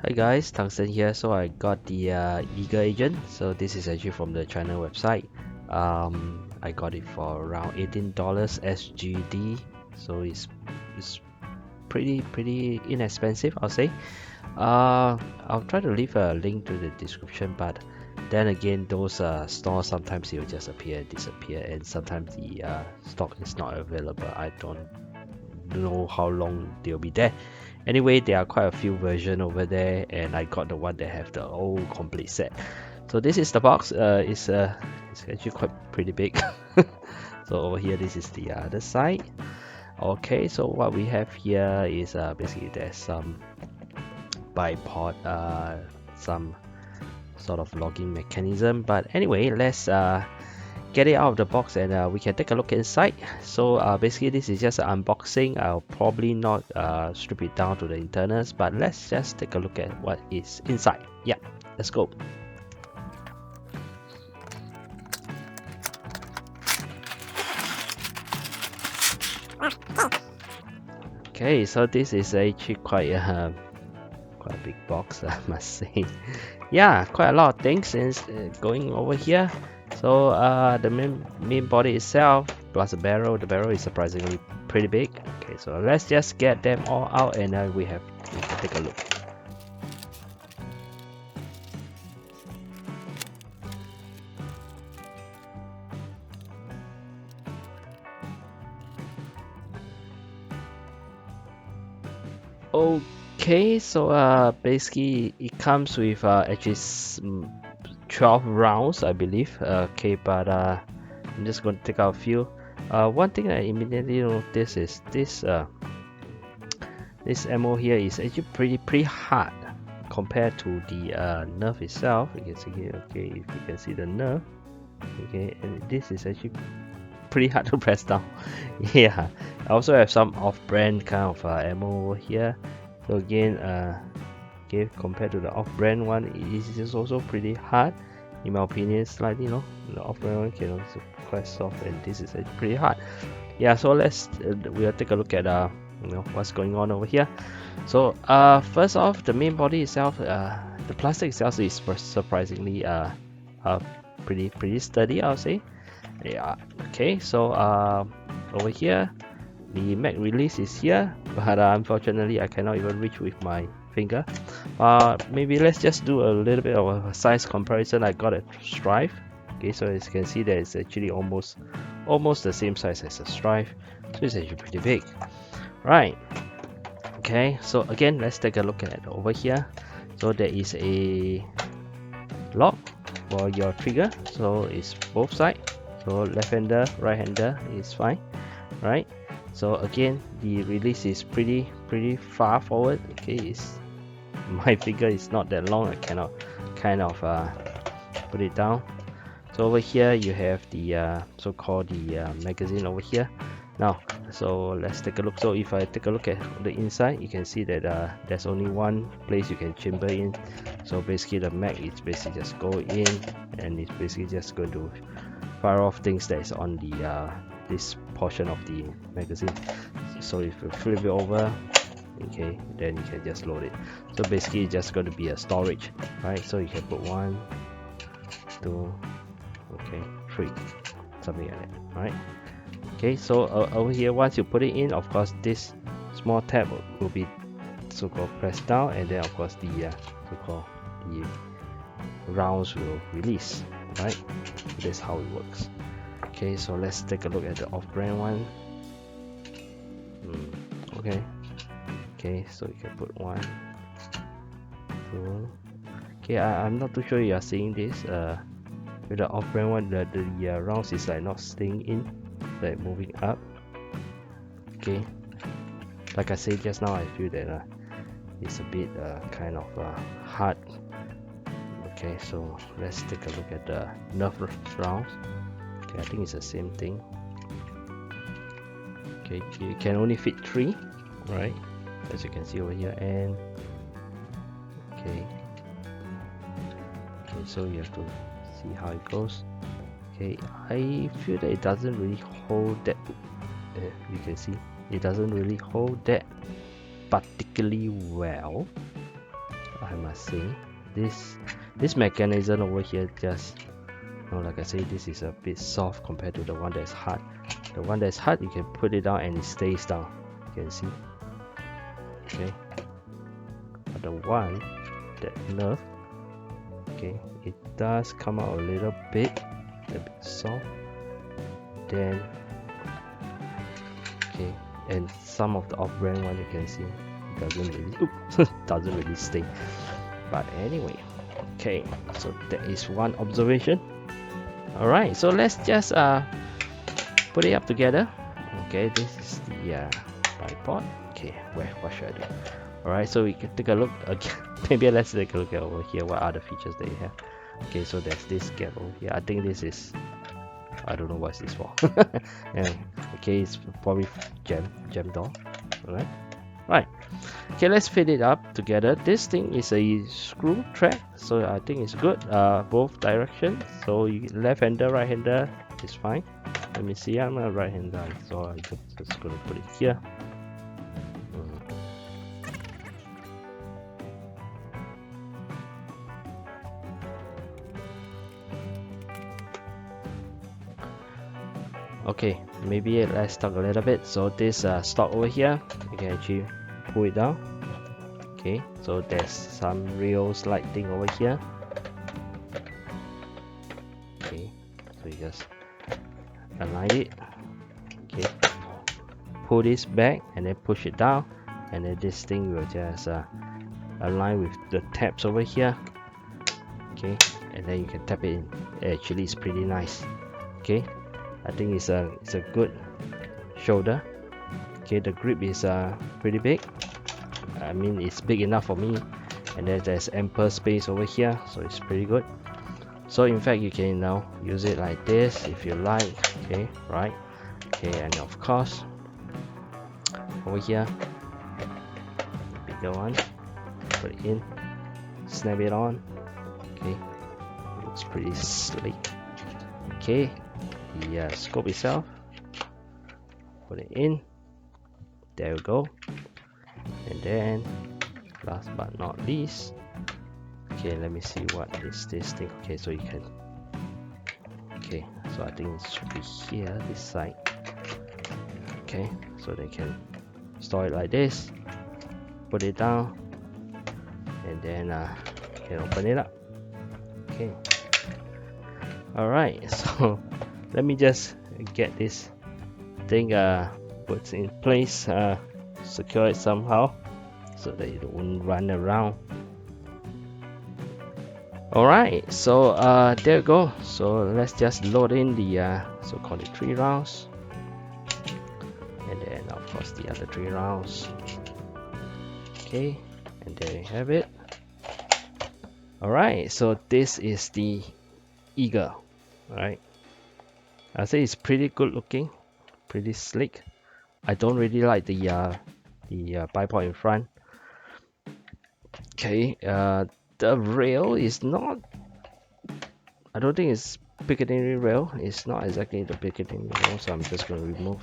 Hi guys, Tungsten here. So I got the Eager Agent. So this is actually from the China website. I got it for around $18 SGD. So it's pretty inexpensive, I'll say. I'll try to leave a link to the description, but then again, those stores sometimes it will just appear and disappear, and sometimes the stock is not available. I don't know how long they'll be there. Anyway, there are quite a few versions over there, and I got the one that have the whole complete set. So this is the box. It's actually quite pretty big. So over here, this is the other side. Okay, so what we have here is basically there's some bipod, some sort of logging mechanism. But anyway, let's get it out of the box and we can take a look inside. So basically this is just an unboxing. I'll probably not strip it down to the internals, but let's just take a look at what is inside. Yeah, let's go. Okay, so this is actually quite a big box, I must say. Yeah, quite a lot of things is going over here. So the main body itself plus the barrel is surprisingly pretty big. Okay, so let's just get them all out and we can take a look. Okay, so basically it comes with actually 12 rounds, I believe. Okay, but I'm just going to take out a few. One thing I immediately notice is this ammo here is actually pretty hard compared to the nerf itself. You can see here, okay, if you can see the nerf, okay, and this is actually pretty hard to press down. Yeah, I also have some off-brand kind of ammo over here. So again, okay, compared to the off-brand one, it is also pretty hard. In my opinion, slightly, the off-brand one can also quite soft, and this is actually pretty hard. Yeah, so we'll take a look at what's going on over here. So first off, the main body itself, the plastic itself is surprisingly pretty sturdy, I'll say. Yeah, okay, so over here the mag release is here, but unfortunately I cannot even reach with my finger. Maybe let's just do a little bit of a size comparison. I got a strife. Okay, so as you can see that it's actually almost the same size as a strife, so it's actually pretty big, right? Okay, so again, let's take a look at it over here. So there is a lock for your trigger, so it's both sides. So left-hander, right-hander is fine, right? So again, the release is pretty far forward. Okay, my finger is not that long. I cannot kind of put it down. So over here you have the so-called magazine over here. Now, so let's take a look. So if I take a look at the inside, you can see that there's only one place you can chamber in. So basically the mag is basically just go in, and it's basically just going to fire off things that is on the this portion of the magazine. So if you flip it over, okay, then you can just load it. So basically it's just going to be a storage, right? So you can put 1, 2, okay, 3, something like that, right? Okay, so over here, once you put it in, of course this small tab will be so-called pressed down, and then of course the so-called the rounds will release, right? That's how it works. Okay, so let's take a look at the off-brand one. Okay, so you can put 1, 2. Okay, I'm not too sure you are seeing this. With the off-brand one, the rounds is like not staying in, like moving up. Okay, like I said just now, I feel that it's a bit kind of hard. Okay, so let's take a look at the nerf rounds. Okay, I think it's the same thing. Okay, you can only fit 3, right? As you can see over here, and okay, so you have to see how it goes. Okay, I feel that it doesn't really hold that. You can see it doesn't really hold that particularly well. I must say. This mechanism over here just, like I say, this is a bit soft compared to the one that's hard. The one that's hard, you can put it down and it stays down. You can see. Okay. But the one that nerf, okay, it does come out a little bit soft. Then, okay, and some of the off-brand one you can see doesn't really stay. But anyway, okay, so that is one observation. All right, so let's just put it up together. Okay, this is the tripod. Okay, what should I do? All right, so we can take a look again. Maybe let's take a look at over here. What other features they have? Okay, so there's this gap over here. I think this is, I don't know what's this for. And okay, it's probably jam door. All right. Okay, let's fit it up together. This thing is a screw track, so I think it's good. Both directions. So left-hander, right-hander is fine. Let me see. I'm a right-hander, so I'm just gonna put it here. Okay, maybe let's talk a little bit. So this stock over here, you can actually pull it down. Okay, so there's some real slide thing over here. Okay, so you just align it. Okay, pull this back and then push it down, and then this thing will just align with the tabs over here. Okay, and then you can tap it in. Actually, it's pretty nice. Okay, I think it's a good shoulder. Okay, the grip is pretty big. I mean, it's big enough for me, and then there's ample space over here, so it's pretty good. So in fact, you can now use it like this if you like. Okay, right? Okay, and of course, over here, bigger one, put it in, snap it on. Okay, looks pretty sleek. Okay, the scope itself, put it in. There we go. And then last but not least, okay, let me see what is this thing. Okay, so you can, okay, so I think it should be here, this side. Okay, so they can store it like this, put it down, and then you can open it up. Okay, all right, so let me just get this thing put in place, secure it somehow so that it won't run around. All right, so there you go. So let's just load in the so-called 3 rounds, and then of course the other 3 rounds. Okay, and there you have it. All right, so this is the Eagle. All right, I say it's pretty good looking, pretty sleek. I don't really like the bipod in front. Okay, the rail is not, I don't think it's Piccadilly rail. It's not exactly the Piccadilly rail, so I'm just going to remove.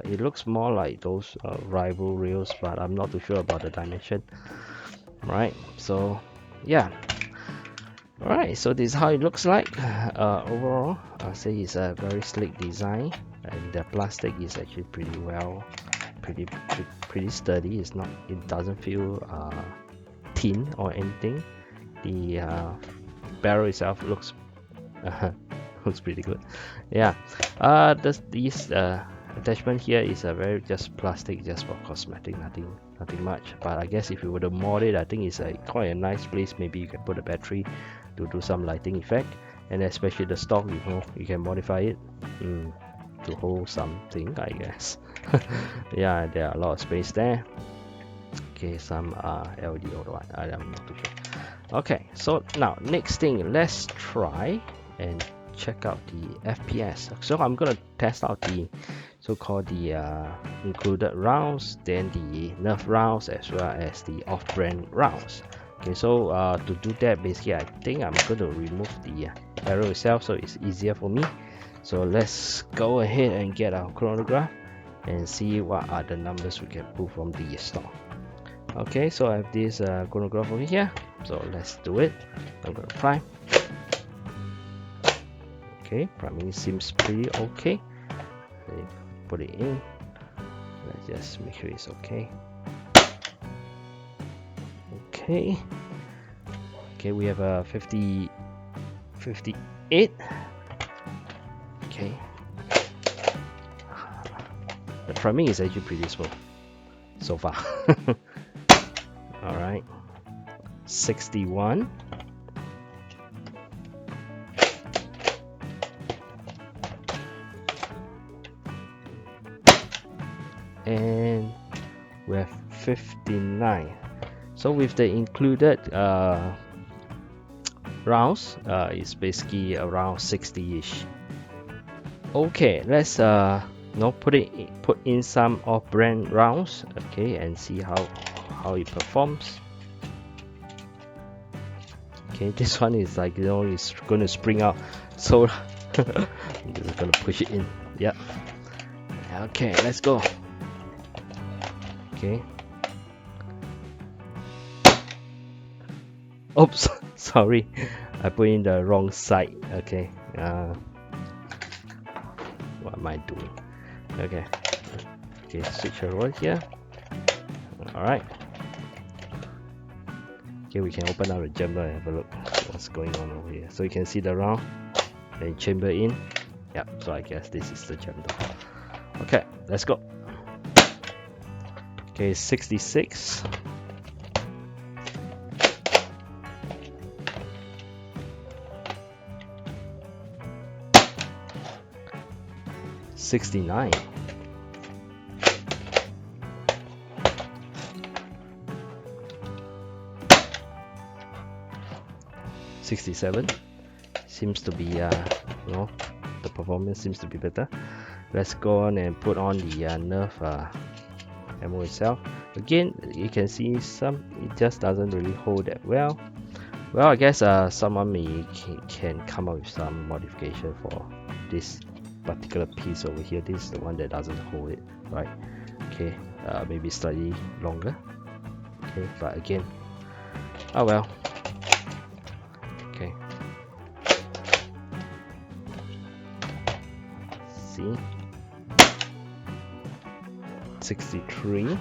It looks more like those rival rails, but I'm not too sure about the dimension. Right, so yeah. Alright, so this is how it looks like. Overall, I'll say it's a very sleek design, and the plastic is actually pretty well, pretty sturdy. It's not, it doesn't feel thin or anything. The barrel itself looks looks pretty good. Yeah, this attachment here is a very just plastic, just for cosmetic, nothing much. But I guess if you were to mod it, I think it's quite a nice place. Maybe you can put a battery to do some lighting effect, and especially the stock, you know, you can modify it to hold something, I guess. Yeah, there are a lot of space there. Okay, some LED or what, I'm not too sure. Okay, so now next thing, let's try and check out the FPS. So I'm gonna test out the so-called the included rounds, then the nerf rounds, as well as the off-brand rounds. Okay, so to do that, basically I think I'm going to remove the arrow itself, so it's easier for me. So let's go ahead and get our chronograph and see what are the numbers we can pull from the stock. Okay, so I have this chronograph over here. So let's do it. I'm gonna prime. Okay, priming seems pretty okay. Then put it in. Let's just make sure it's okay. Okay. Okay, we have a 58. Okay. The priming is actually pretty smooth so far. Alright. 61. And we have 59. So with the included rounds, it's basically around 60-ish. Okay, let's put in some off-brand rounds, okay, and see how it performs. Okay, this one is like, it's going to spring out, so I'm just gonna push it in. Yep. Okay, let's go. Okay. Oops, sorry, I put in the wrong side. Okay. What am I doing? Okay. Okay, switch the roll here. Alright. Okay, we can open up the chamber and have a look what's going on over here. So you can see the round, then chamber in. Yep, so I guess this is the chamber. Okay, let's go. Okay, 66. 69. 67. Seems to be the performance seems to be better. Let's go on and put on the nerf ammo itself. Again, you can see it just doesn't really hold that well. Well, I guess someone can come up with some modification for this particular piece over here. This is the one that doesn't hold it, right? Okay, maybe slightly longer. Okay, but again, oh well. Okay. See, 63.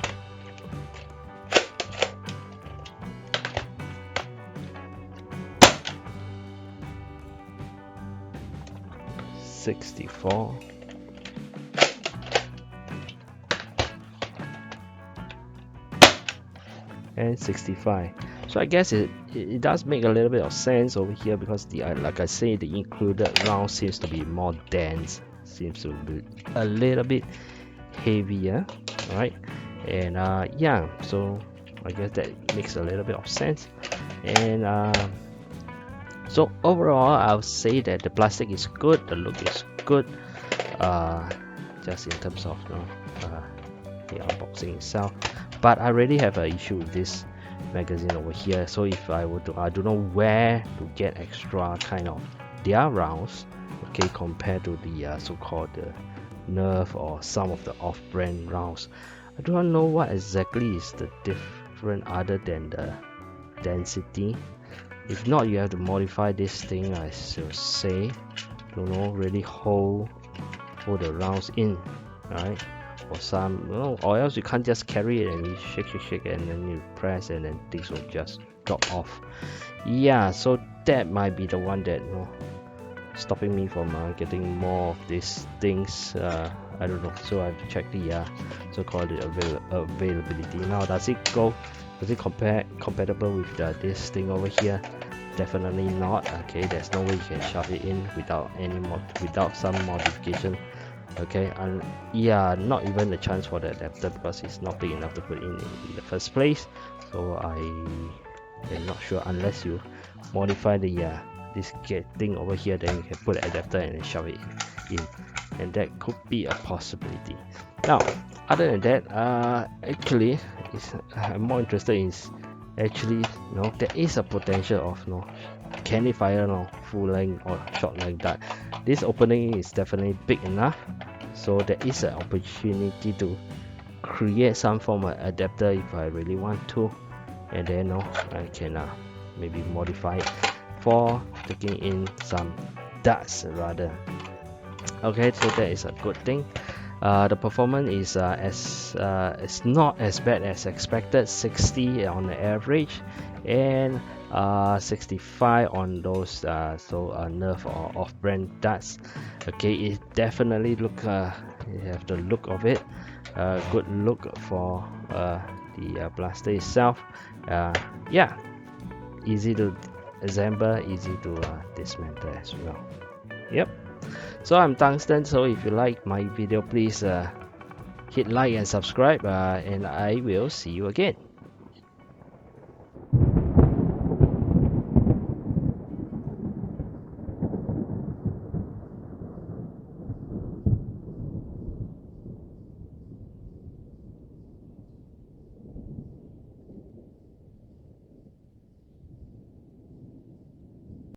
64. And 65. So I guess it does make a little bit of sense over here, because the like I say, the included round seems to be more dense, seems to be a little bit heavier, right? And yeah, so I guess that makes a little bit of sense. And so overall, I would say that the plastic is good, the look is good, just in terms of the unboxing itself. But I really have an issue with this magazine over here. So if I were to, I don't know where to get extra kind of their rounds, okay, compared to the so-called nerf or some of the off-brand rounds. I do not know what exactly is the difference other than the density. If not, you have to modify this thing, I should say, really hold the rounds in, right? Or some, or else you can't just carry it and you shake and then you press and then things will just drop off. Yeah, so that might be the one that stopping me from getting more of these things. I don't know, so I have to check the so-called availability. Now, does it compatible with this thing over here? Definitely not. Okay, there's no way you can shove it in without some modification. Okay, and yeah, not even a chance for the adapter, because it's not big enough to put in the first place. So I am not sure, unless you modify the this thing over here, then you can put an adapter and then shove it in, and that could be a possibility. Now, other than that, actually, I'm more interested in actually, there is a potential of can it fire full length or short length dart. This opening is definitely big enough, so there is an opportunity to create some form of adapter if I really want to, and then I can maybe modify it for taking in some dust rather. Okay, so that is a good thing. The performance is it's not as bad as expected, 60 on the average, and 65 on those nerf or off-brand darts. Okay, it definitely look you have the look of it, good look for the blaster itself. Yeah, easy to assemble, easy to dismantle as well. Yep. So I'm Tungsten, so if you like my video, please hit like and subscribe, and I will see you again.